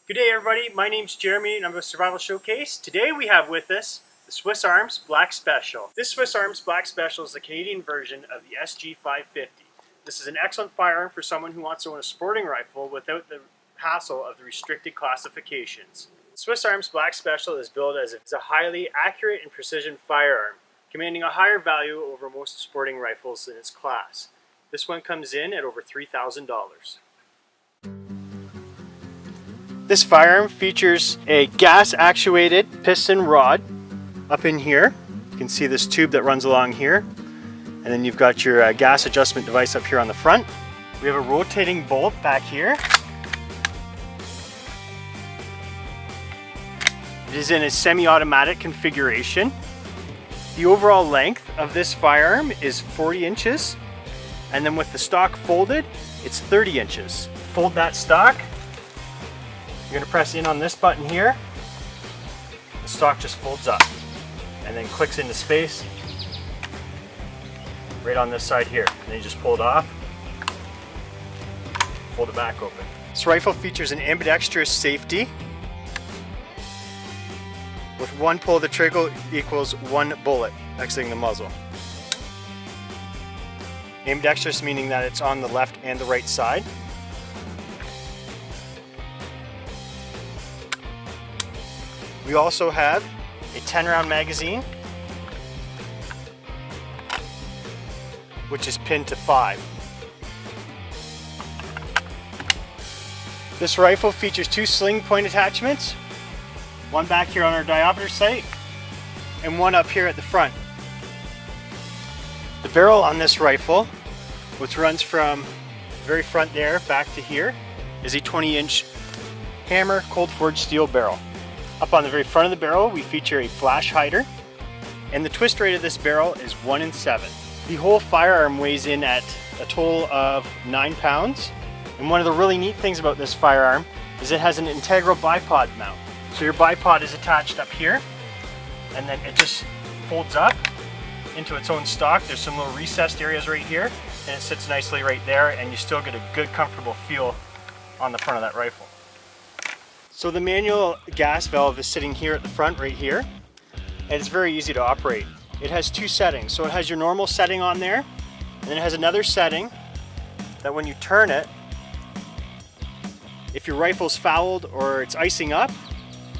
Good day everybody, my name's Jeremy and I'm with Survival Showcase. Today we have with us the Swiss Arms Black Special. This Swiss Arms Black Special is the Canadian version of the SG550. This is an excellent firearm for someone who wants to own a sporting rifle without the hassle of the restricted classifications. The Swiss Arms Black Special is billed as a highly accurate and precision firearm, commanding a higher value over most sporting rifles in its class. This one comes in at over $3,000. This firearm features a gas-actuated piston rod up in here. You can see this tube that runs along here. And then you've got your gas adjustment device up here on the front. We have a rotating bolt back here. It is in a semi-automatic configuration. The overall length of this firearm is 40 inches. And then with the stock folded, it's 30 inches. Fold that stock. You're going to press in on this button here. The stock just folds up and then clicks into space right on this side here. And then you just pull it off, fold it back open. This rifle features an ambidextrous safety. With one pull of the trigger equals one bullet exiting the muzzle. Ambidextrous meaning that it's on the left and the right side. We also have a 10-round magazine, which is pinned to 5. This rifle features 2 sling point attachments, one back here on our diopter sight, and one up here at the front. The barrel on this rifle, which runs from the very front there back to here, is a 20-inch hammer cold forged steel barrel. Up on the very front of the barrel, we feature a flash hider, and the twist rate of this barrel is 1 in 7. The whole firearm weighs in at a total of 9 pounds, and one of the really neat things about this firearm is it has an integral bipod mount. So your bipod is attached up here, and then it just folds up into its own stock. There's some little recessed areas right here, and it sits nicely right there, and you still get a good, comfortable feel on the front of that rifle. So the manual gas valve is sitting here at the front right here, and it's very easy to operate. It has 2 settings. So it has your normal setting on there, and then it has another setting that when you turn it, if your rifle's fouled or it's icing up,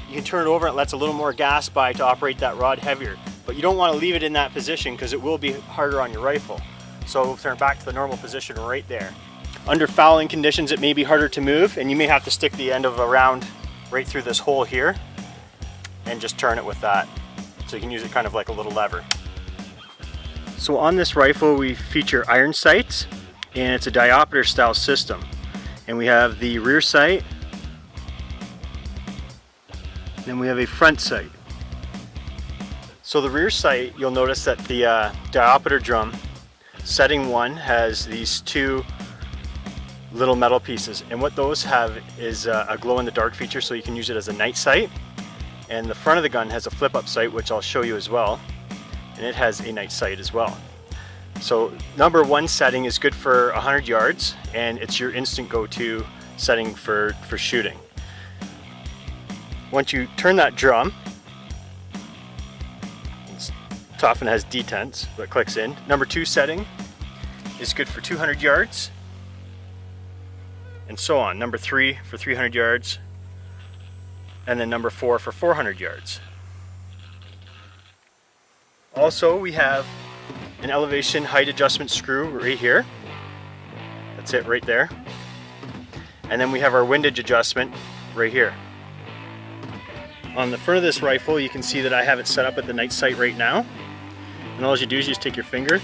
you can turn it over and it lets a little more gas by to operate that rod heavier. But you don't want to leave it in that position because it will be harder on your rifle. So we'll turn it back to the normal position right there. Under fouling conditions, it may be harder to move, and you may have to stick the end of a round right through this hole here and just turn it with that. So you can use it kind of like a little lever. So on this rifle we feature iron sights, and it's a diopter style system. And we have the rear sight, then we have a front sight. So the rear sight, you'll notice that the diopter drum setting 1 has these 2 little metal pieces, and what those have is a glow-in-the-dark feature, so you can use it as a night sight. And the front of the gun has a flip-up sight, which I'll show you as well, and it has a night sight as well. So number 1 setting is good for 100 yards, and it's your instant go-to setting for shooting. Once you turn that drum, it often has detents, but clicks in. Number 2 setting is good for 200 yards, and so on. Number 3 for 300 yards, and then number 4 for 400 yards. Also, we have an elevation height adjustment screw right here. That's it right there. And then we have our windage adjustment right here. On the front of this rifle, you can see that I have it set up at the night sight right now. And all you do is just take your finger,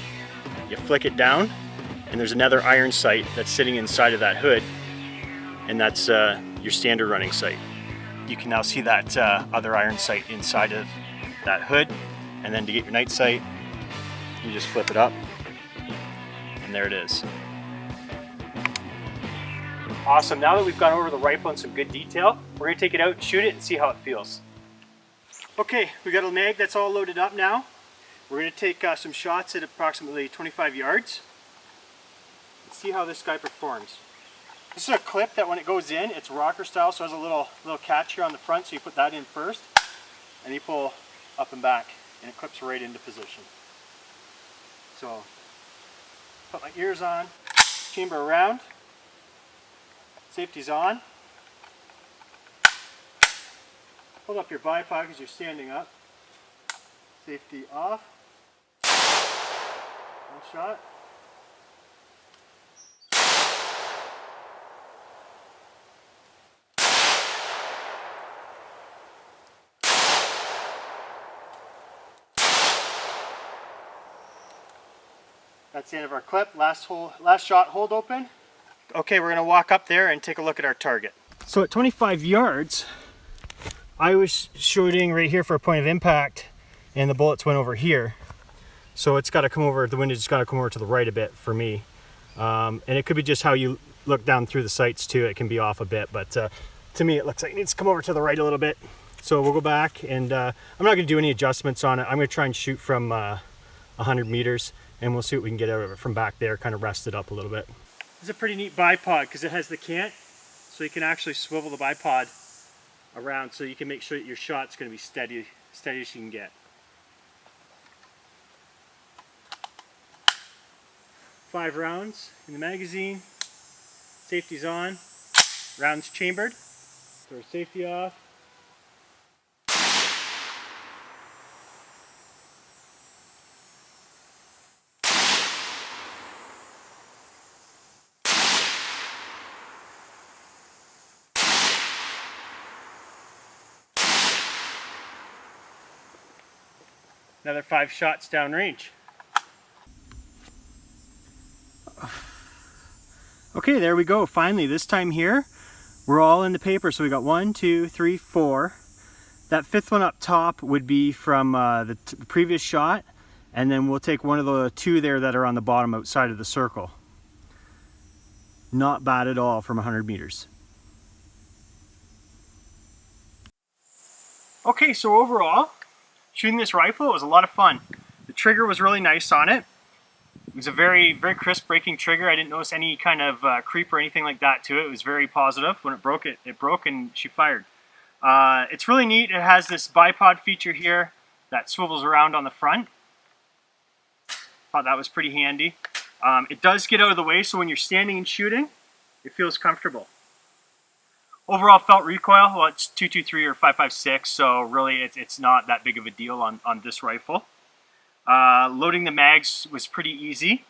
you flick it down, and there's another iron sight that's sitting inside of that hood, and that's your standard running sight. You can now see that other iron sight inside of that hood, and then to get your night sight, you just flip it up, and there it is. Awesome, now that we've gone over the rifle in some good detail, we're going to take it out and shoot it and see how it feels. Okay, we got a mag that's all loaded up now. We're going to take some shots at approximately 25 yards. Let's see how this guy performs. This is a clip that when it goes in, it's rocker style, so it has a little catch here on the front, so you put that in first, and you pull up and back, and it clips right into position. So, put my ears on, chamber around, safety's on. Hold up your bipod because you're standing up. Safety off. One shot. That's the end of our clip. Last shot, hold open. Okay, we're going to walk up there and take a look at our target. So at 25 yards, I was shooting right here for a point of impact, and the bullets went over here. So it's got to come over, the wind has got to come over to the right a bit for me. And it could be just how you look down through the sights too. It can be off a bit, but to me it looks like it needs to come over to the right a little bit. So we'll go back, and I'm not going to do any adjustments on it. I'm going to try and shoot from 100 meters, and we'll see what we can get out of it from back there, kind of rest it up a little bit. This is a pretty neat bipod because it has the cant, so you can actually swivel the bipod around so you can make sure that your shot's going to be steady as you can get. 5 rounds in the magazine, safety's on, rounds chambered, throw safety off. Another 5 shots downrange. Okay, there we go. Finally, this time here, we're all in the paper. So we got 1, 2, 3, 4. That 5th one up top would be from the previous shot, and then we'll take one of the 2 there that are on the bottom outside of the circle. Not bad at all from 100 meters. Okay, so overall, shooting this rifle, it was a lot of fun. The trigger was really nice on it. It was a very, very crisp braking trigger. I didn't notice any kind of creep or anything like that to it. It was very positive. When it broke and she fired. It's really neat. It has this bipod feature here that swivels around on the front. Thought that was pretty handy. It does get out of the way, so when you're standing and shooting, it feels comfortable. Overall felt recoil, well, it's 223 or 5.56, so really it's not that big of a deal on this rifle. Loading the mags was pretty easy.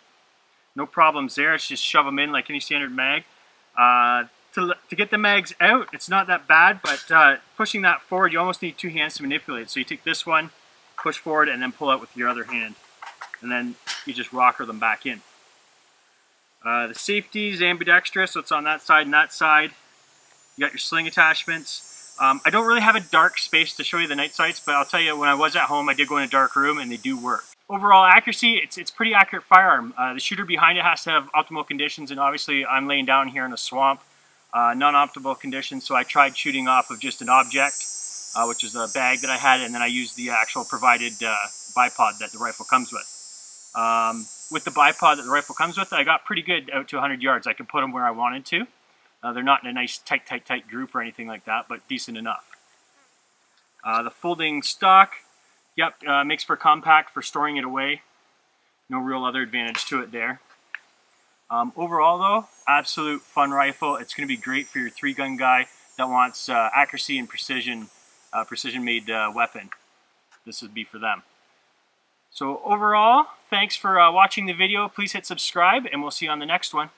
No problems there. It's just shove them in like any standard mag. To get the mags out, it's not that bad, but pushing that forward, you almost need 2 hands to manipulate. So you take this one, push forward, and then pull out with your other hand. And then you just rocker them back in. The safety is ambidextrous, so it's on that side and that side. You got your sling attachments. I don't really have a dark space to show you the night sights, but I'll tell you, when I was at home, I did go in a dark room, and they do work. Overall accuracy, it's pretty accurate firearm. The shooter behind it has to have optimal conditions, and obviously I'm laying down here in a swamp, non-optimal conditions, so I tried shooting off of just an object, which is a bag that I had, and then I used the actual provided bipod that the rifle comes with. With the bipod that the rifle comes with, I got pretty good out to 100 yards. I could put them where I wanted to. They're not in a nice tight group or anything like that, but decent enough. The folding stock, yep, makes for compact for storing it away. No real other advantage to it there. Overall though, absolute fun rifle. It's going to be great for your 3-gun guy that wants accuracy and precision made weapon. This would be for them. So overall, thanks for watching the video. Please hit subscribe, and we'll see you on the next one.